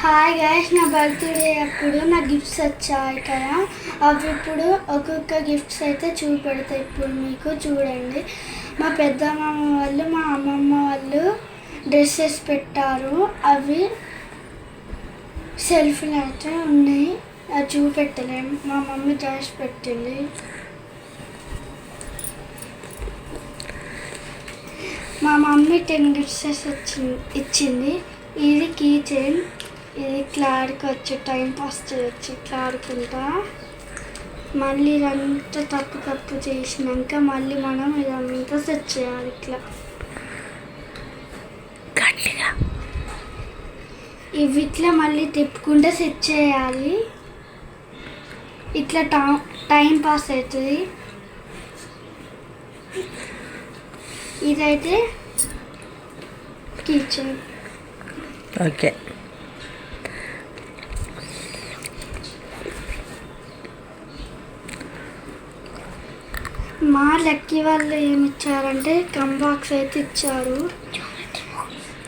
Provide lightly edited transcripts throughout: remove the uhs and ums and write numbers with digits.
Hi guys, నా birthday అప్పుడు నా గిఫ్ట్స్ వచ్చాయి కదా. అవి ఇప్పుడు ఒక్కొక్క గిఫ్ట్స్ అయితే చూపెడతాయి. ఇప్పుడు మీకు చూడండి, మా పెద్దమ్మ వాళ్ళు మా అమ్మమ్మ వాళ్ళు డ్రెస్సెస్ పెట్టారు. అవి సెల్ఫ్లు అయితే ఉన్నాయి, అది చూపెట్టలేము. మా మమ్మీ డ్రెస్ పెట్టింది. మా మమ్మీ 10 గిఫ్ట్స్ ఇచ్చింది. ఇది కీ చైన్, ఇది ఇట్లా ఆడుకోవచ్చు, టైం పాస్ చేయొచ్చు ఇట్లా ఆడుకుంటా. మళ్ళీ ఇదంతా తప్పు చేసినాక మళ్ళీ మనం ఇదంతా సెట్ చేయాలి ఇట్లా. ఇవి ఇట్లా మళ్ళీ తిప్పుకుంటే సెట్ చేయాలి. ఇట్లా టైం పాస్ అవుతుంది. ఇదైతే కిచెన్. ఓకే, మా లక్కీ వాళ్ళు ఏమి ఇచ్చారంటే కంబాక్స్ అయితే ఇచ్చారు.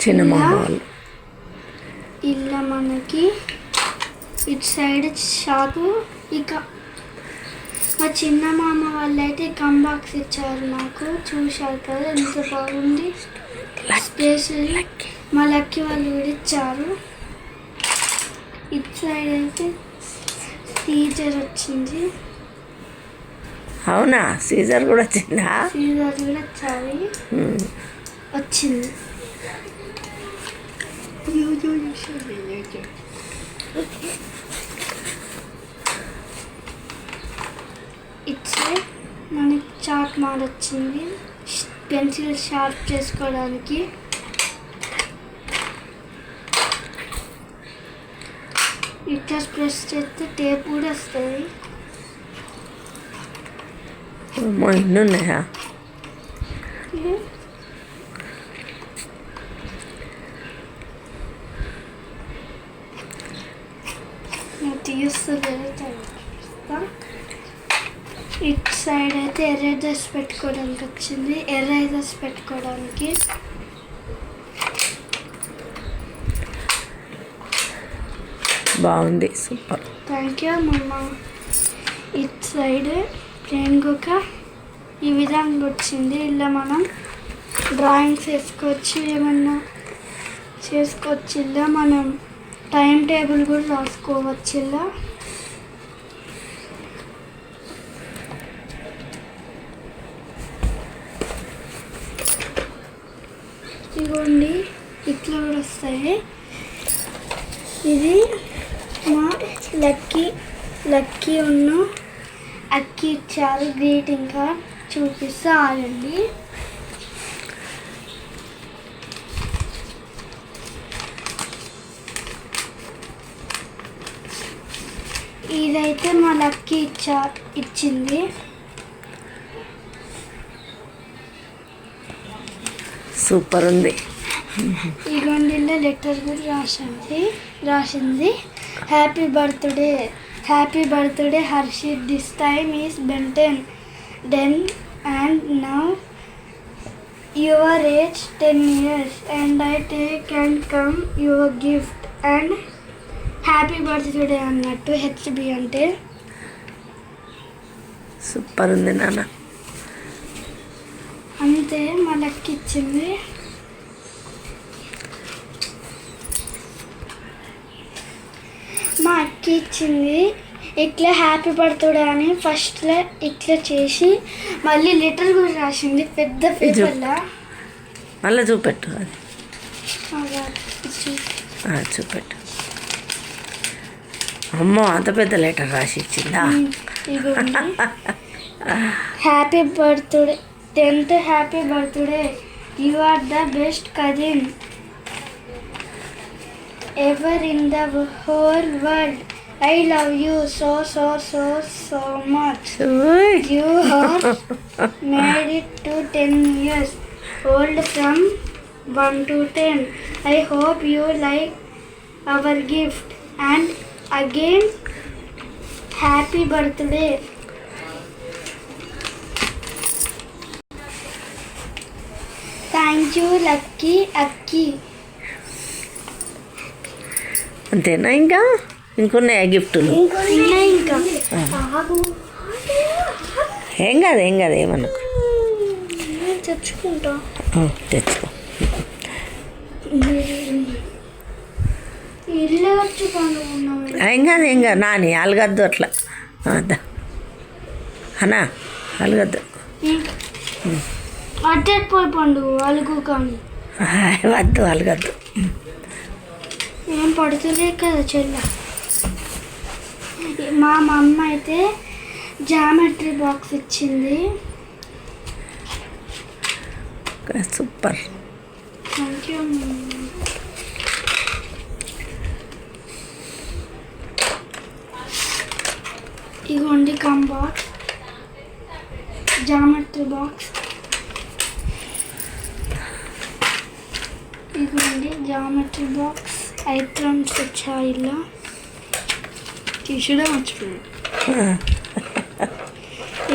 చిన్న వాళ్ళు ఇలా మనకి ఇటు సైడ్ షాపు. ఇక మా చిన్న మామ వాళ్ళు అయితే కంబాక్స్ ఇచ్చారు నాకు. చూశారు కదా ఎంత బాగుంది స్పేస్. మా లక్కీ వాళ్ళు కూడా ఇచ్చారు. ఇటు సైడ్ అయితే సీజర్ వచ్చింది. అవునా, సీజర్ కూడా వచ్చిందా? సీజర్ కూడా వచ్చింది. ఇట్స్ మనకి చాట్ మాడ్ వచ్చింది, పెన్సిల్ షార్ప్ చేసుకోవడానికి. ఇట్లా ప్రెస్ చేస్తే టేప్ కూడా వస్తుంది. ఇన్ని ఉన్నాయా? ఇటు సైడ్ అయితే ఎరేజర్స్ పెట్టుకోవడానికి వచ్చింది. ఎరేజర్స్ పెట్టుకోవడానికి బాగుంది, సూపర్. థ్యాంక్ యూ మమ్మ. ఇటు సైడ్ ఇంకొక ఈ విధంగా వచ్చింది. ఇలా మనం డ్రాయింగ్స్ వేసుకోవచ్చు, ఏమన్నా చేసుకోవచ్చు. ఇలా మనం టైం టేబుల్ కూడా రాసుకోవచ్చు. ఇలా ఇదిగోండి, ఇట్లా కూడా వస్తాయి. ఇది మా లక్కీ ఉన్న అక్కి ఇచ్చారు గ్రీటింగ్ కార్డ్. చూపిస్తా ఆగండి. ఇదైతే మా లక్కీ ఇచ్చింది. సూపర్ ఉంది. ఈ గొండిలో లెటర్ కూడా రాసింది. Happy birthday Harshit, this time is Ben Ten and now your age 10 years and I take and come your gift and happy birthday అన్నట్టు హెచ్బి అంటే. సూపర్ ఉంది నాన్న. అంతే, మా లక్కీ ఇచ్చింది. మా అక్కి ఇచ్చింది. ఇట్లా హ్యాపీ బర్త్డే అని ఫస్ట్లో ఇట్లా చేసి మళ్ళీ లెటర్ కూడా రాసింది పెద్ద పేపర్లో. మళ్ళీ చూపెట్టు, అది చూపెట్టు. అమ్మో, అంత పెద్ద లెటర్ రాసి ఇచ్చిందా? Happy birthday 10th happy birthday, you are the best cousin ever in the whole world. I love you so much. You have made it to 10 years old from 1 to 10. I hope you like our gift and again happy birthday. Thank you, Lucky Akki. అంతేనా? ఇంకా ఇంకున్నాయా గిఫ్టులు? ఉన్నాయి ఇంకా. ఏం కాదు ఏమనుకో. తెచ్చుకుంటా. తెచ్చుకో. ఇల్లు వచ్చుకున్నాం. ఏం కాదు నాని అలగద్దు అట్లా. అద్దా అన్నా అలగద్దు. అట్టే పోయి పండు అలుగు కానీ వద్దు అలగద్దు. ఏం పడుతుందే కదా చెల్ల. మా మమ్మ అయితే జామెట్రీ బాక్స్ ఇచ్చింది. సూపర్. Thank you. ఇగోండి కంబాక్స్ జామెట్రీ బాక్స్. ఇగోండి జామెట్రీ బాక్స్. ఐటమ్స్ వచ్చాయి ఇలా. తీసుడే మర్చిపోయాడు.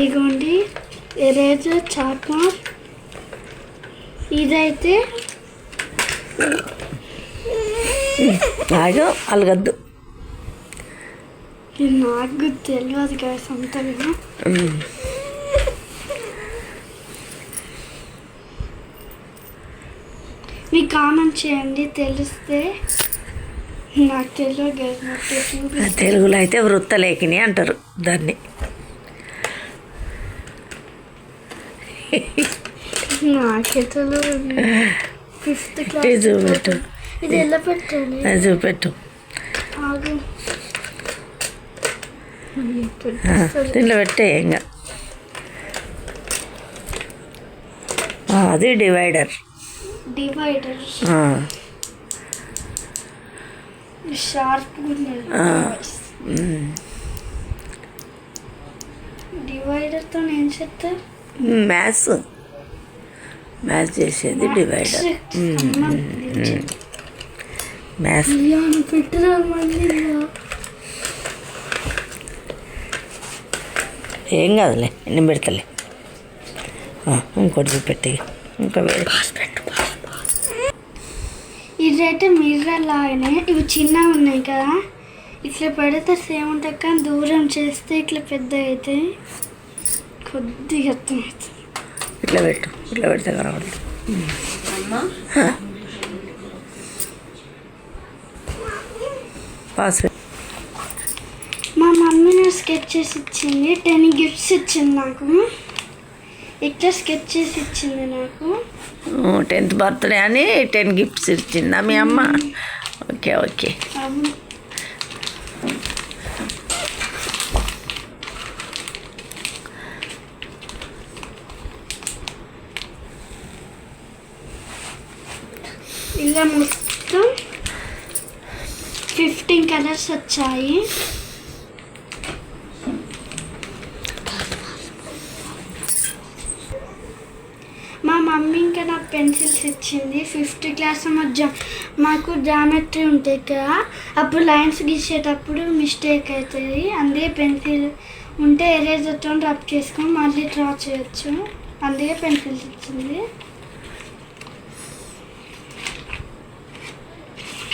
ఇగోండి ఎరేజర్, చార్ట్నర్. ఇదైతే ఆగో అలగద్దు. ఇది నాకు తెలియదు కదా సొంతగా. మీకు కామెంట్ చేయండి తెలిస్తే. నాకు తెలియదు కదా. తెలుగులో అయితే వృత్తలేఖిని అంటారు దాన్ని. నాకే తెలియదు. 5th class. చూపెట్టు. ఇది ఎలా పెట్టాలి? చూపెట్టు. ఆగు. దీంట్లో పెట్టే ఇంకా. అది డివైడర్. షార్ప్ డివైడర్తో నేను చెప్తా. మ్యాథ్స్ చేసేది డివైడర్. మ్యాథ్స్ పెట్టినా మళ్ళీ ఏం కాదులే, నేను పెడతలే. ఇంకోటి చూపెట్టి ఇంకా వేరే. ఇదైతే మిర్రర్ లాగానే. ఇవి చిన్నగా ఉన్నాయి కదా, ఇట్లా పెడితే సేమ్ ఉంటుంది కానీ దూరం చేస్తే ఇట్లా పెద్ద అయితే కొద్దిగా అర్థమవుతుంది. ఇట్లా పెడితే కనబడుతుంది. పాస్. మా మమ్మీ నాకు స్కెచ్ చేసి ఇచ్చింది. 10 గిఫ్ట్స్ ఇచ్చింది నాకు. ఇట్లా స్కెచ్ చేసి ఇచ్చింది నాకు. 10th బర్త్డే అని 10 గిఫ్ట్స్ ఇచ్చిందా మీ అమ్మ? ఓకే. అవును. ఇలా మొత్తం 15 కలర్స్ వచ్చాయి. మా మమ్మీ ఇంకా నాకు పెన్సిల్స్ ఇచ్చింది. 5th క్లాస్ మాకు జామెట్రీ ఉంటాయి కదా, అప్పుడు లైన్స్ గీసేటప్పుడు మిస్టేక్ అవుతుంది. అందుకే పెన్సిల్ ఉంటే ఎరేజర్తో రబ్ చేసుకొని మళ్ళీ డ్రా చేయొచ్చు. అందుకే పెన్సిల్స్ ఇచ్చింది.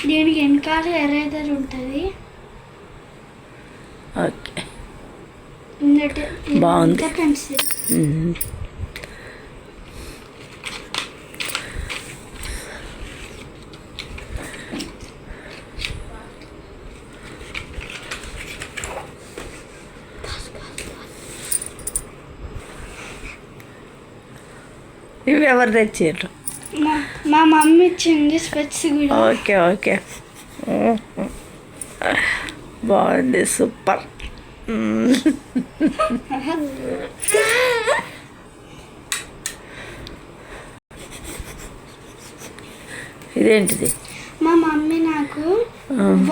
దీనికి వెనకాల ఎరేజర్ ఉంటుంది. ఓకే, బాగుంది. పెన్సిల్ ఇవి ఎవరు తెచ్చారు? మా మమ్మీ ఇచ్చింది. స్పెట్స్ కూడా. ఓకే. బాగుంది, సూపర్. ఇదేంటిది? మా మమ్మీ నాకు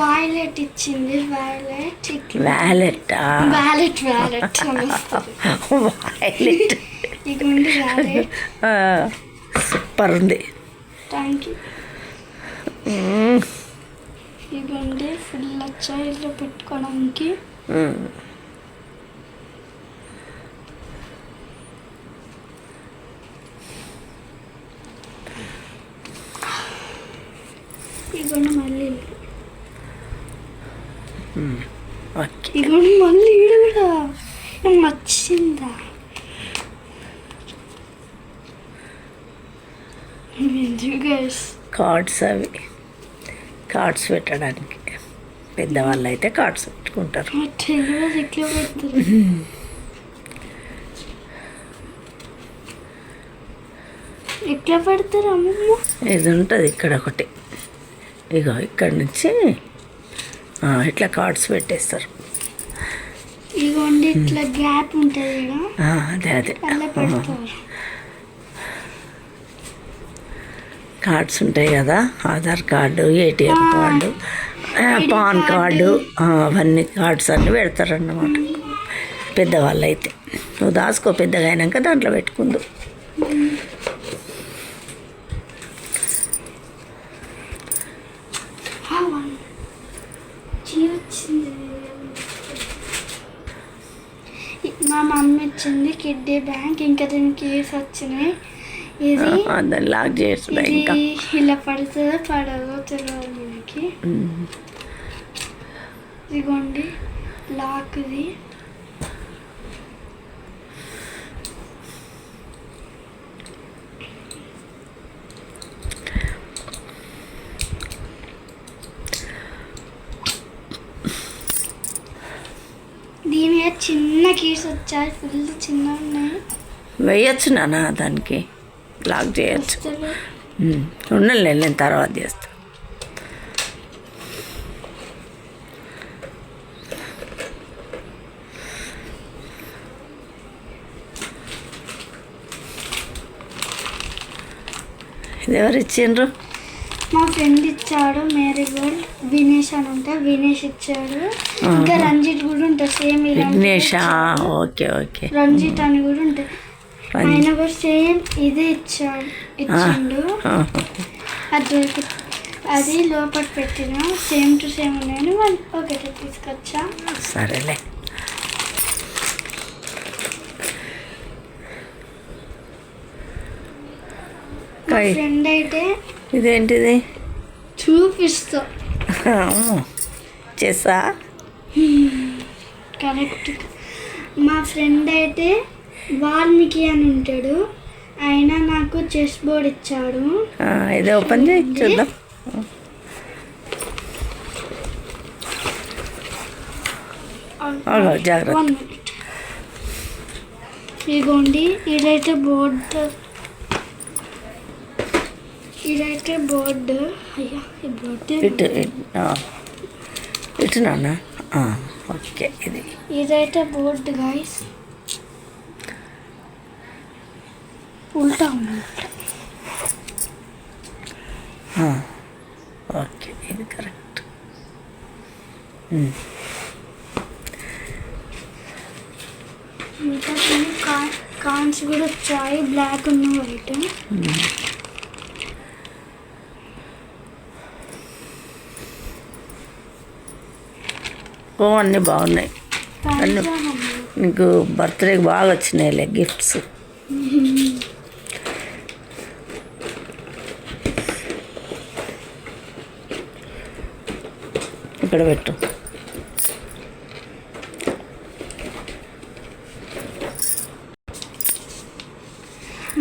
వాయిలెట్ ఇచ్చింది. వాయిలెట్ ఇదిగోండి వాయిలెట్. సూపర్ ఉంది. Thank you. ఇదిగోండి ఫుల్ వచ్చాయి ఇట్లా పెట్టుకోవడానికి. ఇదిగోండి మళ్ళీ ఓకే. ఇదిగోండి మళ్ళీ ఈడు కూడా నాకు నచ్చిందా గైస్. కార్డ్స్ అవి కార్డ్స్ పెట్టడానికి పెద్దవాళ్ళు అయితే కార్డ్స్ పెట్టుకుంటారు. తెలియదు ఎట్లా పెడతారు. ఎట్లా పెడతారు అమ్మమ్మ? ఇది ఉంటుంది ఇక్కడ ఒకటి, ఇగో ఇక్కడ నుంచి ఇట్లా కార్డ్స్ పెట్టేస్తారు. ఇదిగోండి ఇట్లా గ్యాప్ ఉంటుంది కదా, అదే అదే అలా పెడతారు. కార్డ్స్ ఉంటాయి కదా, Aadhaar card, ATM card, pan card, అవన్నీ కార్డ్స్ అన్నీ పెడతారన్నమాట పెద్దవాళ్ళు అయితే. నువ్వు దాచుకో, పెద్దగా అయినాక దాంట్లో పెట్టుకుందు. మా మమ్మీ ఇచ్చింది కిడ్నీ బ్యాంక్, ఇంకా దీనికి కేసు వచ్చినాయి. ఇది దాన్ని లాక్ చేస్తుందా ఇంకా? ఇలా పడుతుందో పడదో తెలియదు మనకి. ఇదిగోండి లాక్ది. దీని మీద చిన్న కీస్ వచ్చాయి, ఫుల్ చిన్న ఉన్నాయి. వేయచ్చు నాన్న, దానికి లాక్ చేయొచ్చు. ఉండాలి, నేను తర్వాత చేస్తాను. ఇది ఎవరు ఇచ్చిండ్రు? మా ఫ్రెండ్ ఇచ్చాడు, మేరీ గోల్డ్. వినేష్ అని ఉంటే వినేష్ ఇచ్చాడు. ఇంకా రంజిత్ కూడా ఉంటుంది same Vignesh. Okay okay. Ranjit అని కూడా ఉంటుంది, ఆయన కూడా సేమ్ ఇదే ఇచ్చిండు. అది లోపల పెట్టిన సేమ్ టు సేమ్ ఉన్నాయని వాళ్ళు ఒకటి తీసుకొచ్చా. సరేలే. ఫ్రెండ్ అయితే ఇదేంటిది చూపిస్తా చేసా కరెక్ట్. మా ఫ్రెండ్ అయితే వాల్మీకి అని ఉంటాడు, ఆయన నాకు చెస్ బోర్డ్ ఇచ్చాడు. ఇదే ఓపెన్ చేయి చూద్దాం. జాగ్రత్త. ఇదిగోండి ఇదైతే బోర్డు. అయ్యా ఈ బోర్డు ఇటు నాన్న. ఓకే. ఇదైతే బోర్డు గైస్, ఉల్టా ఉంది. ఓకే, ఇది కరెక్ట్. ఇంకా కాన్స్ కూడా వచ్చాయి, బ్లాక్ ఉన్న వైట్. అన్నీ బాగున్నాయి. అన్నీ నీకు బర్త్డేకి బాగా వచ్చినాయిలే గిఫ్ట్స్. ఇక్కడ పెట్టు.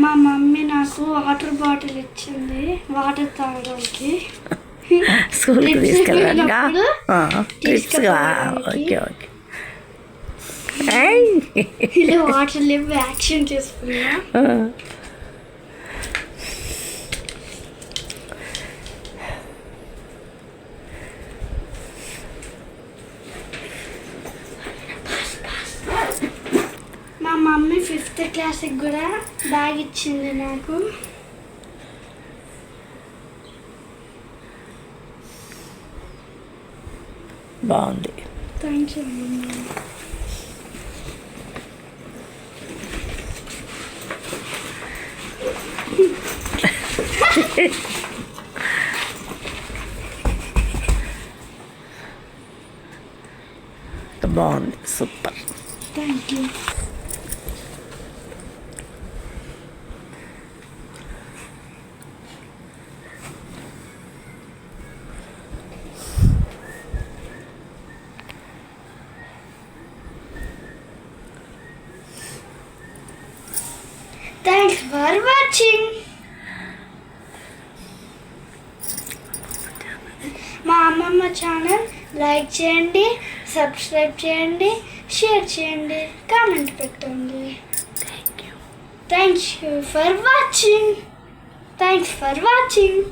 మా మమ్మీ నాకు వాటర్ బాటిల్ ఇచ్చింది, వాటర్ తాగడానికి. స్కూల్కి తీసుకెళ్ళాలిగా ట్రిప్స్గా. Okay okay. ఇలా వాటర్ లేవు, యాక్షన్ చేసుకున్నా. మా మమ్మీ 5th క్లాస్కి కూడా బ్యాగ్ ఇచ్చింది నాకు. బాగుంది. Thank you. బాగుంది, super. Thank you. Thanks for watching. మా అమ్మమ్మ ఛానల్ లైక్ చేయండి, సబ్స్క్రైబ్ చేయండి, షేర్ చేయండి, కామెంట్ పెట్టండి. Thank you for watching. Thanks for watching.